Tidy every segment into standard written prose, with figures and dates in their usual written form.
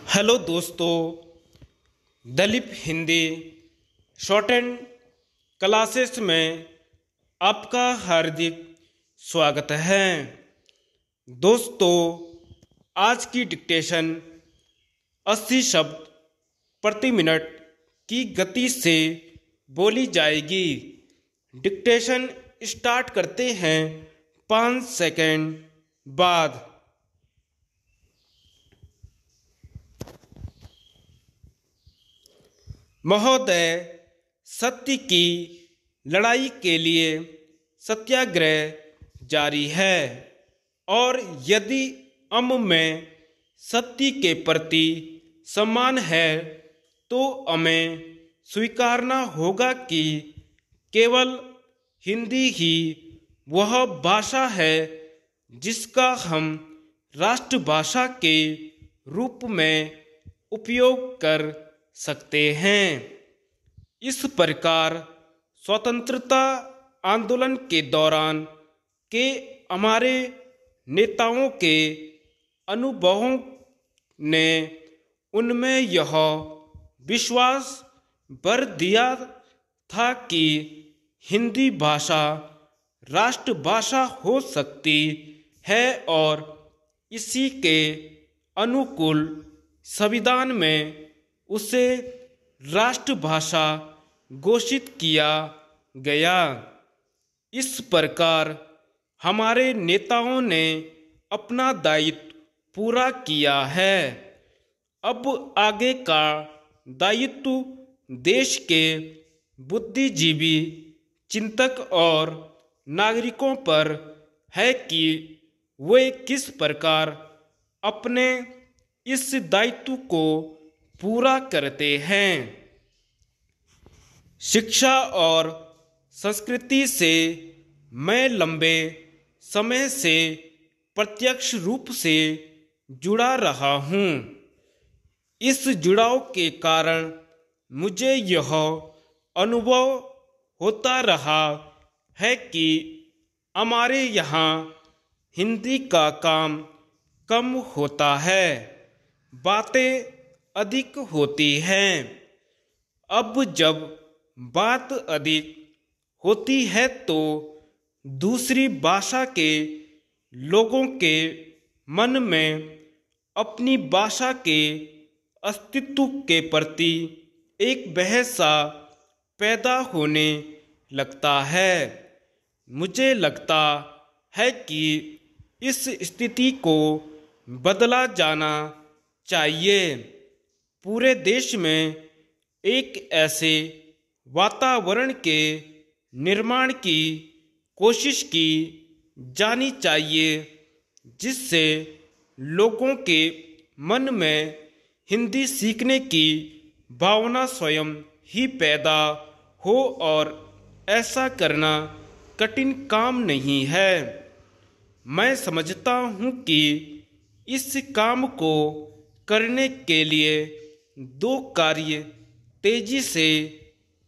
Hello दोस्तों, Dalip Hindi shorthand classes में आपका हार्दिक स्वागत है। दोस्तों, आज की डिक्टेशन 80 शब्द प्रति मिनट की गति से बोली जाएगी। डिक्टेशन स्टार्ट करते हैं 5 सेकंड बाद। महोदय, सत्य की लड़ाई के लिए सत्याग्रह जारी है और यदि में सत्य के प्रति सम्मान है तो हमें स्वीकारना होगा कि केवल हिंदी ही वह भाषा है जिसका हम राष्ट्रभाषा के रूप में उपयोग कर सकते हैं। इस प्रकार स्वतंत्रता आंदोलन के दौरान के हमारे नेताओं के अनुभवों ने उनमें यह विश्वास भर दिया था कि हिंदी भाषा राष्ट्रभाषा हो सकती है और इसी के अनुकूल संविधान में उसे राष्ट्रभाषा घोषित किया गया। इस प्रकार हमारे नेताओं ने अपना दायित्व पूरा किया है। अब आगे का दायित्व देश के बुद्धिजीवी, चिंतक और नागरिकों पर है कि वे किस प्रकार अपने इस दायित्व को पूरा करते हैं। शिक्षा और संस्कृति से मैं लंबे समय से प्रत्यक्ष रूप से जुड़ा रहा हूँ। इस जुड़ाव के कारण मुझे यह अनुभव होता रहा है कि हमारे यहाँ हिंदी का काम कम होता है, बातें अधिक होती हैं। अब जब बात अधिक होती है तो दूसरी भाषा के लोगों के मन में अपनी भाषा के अस्तित्व के प्रति एक बहस सा पैदा होने लगता है। मुझे लगता है कि इस स्थिति को बदला जाना चाहिए। पूरे देश में एक ऐसे वातावरण के निर्माण की कोशिश की जानी चाहिए जिससे लोगों के मन में हिंदी सीखने की भावना स्वयं ही पैदा हो और ऐसा करना कठिन काम नहीं है। मैं समझता हूँ कि इस काम को करने के लिए 2 कार्य तेजी से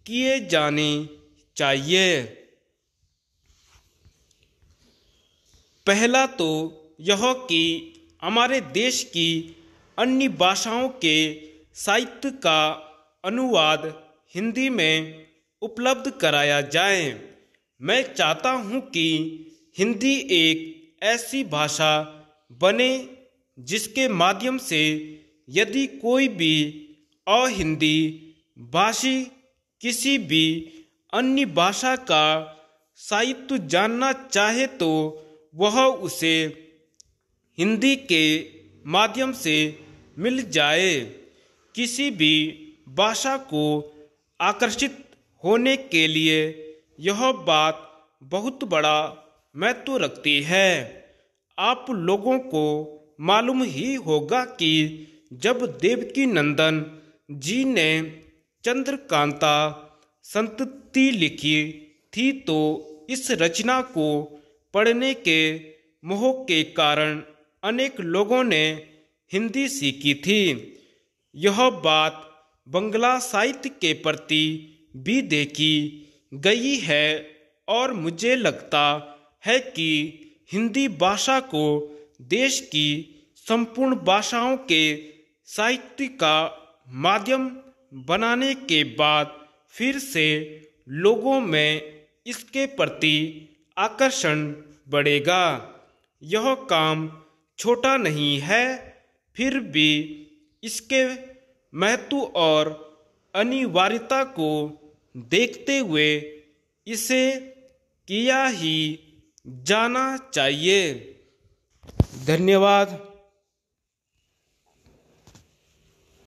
किए जाने चाहिए। पहला तो यह कि हमारे देश की अन्य भाषाओं के साहित्य का अनुवाद हिंदी में उपलब्ध कराया जाए। मैं चाहता हूँ कि हिंदी एक ऐसी भाषा बने जिसके माध्यम से यदि कोई भी अहिंदी भाषी किसी भी अन्य भाषा का साहित्य जानना चाहे तो वह उसे हिंदी के माध्यम से मिल जाए। किसी भी भाषा को आकर्षित होने के लिए यह बात बहुत बड़ा महत्व रखती है। आप लोगों को मालूम ही होगा कि जब देवकी नंदन जी ने चंद्रकांता संतति लिखी थी तो इस रचना को पढ़ने के मोह के कारण अनेक लोगों ने हिंदी सीखी थी। यह बात बंगला साहित्य के प्रति भी देखी गई है और मुझे लगता है कि हिंदी भाषा को देश की संपूर्ण भाषाओं के साहित्य का माध्यम बनाने के बाद फिर से लोगों में इसके प्रति आकर्षण बढ़ेगा। यह काम छोटा नहीं है, फिर भी इसके महत्व और अनिवार्यता को देखते हुए इसे किया ही जाना चाहिए। धन्यवाद।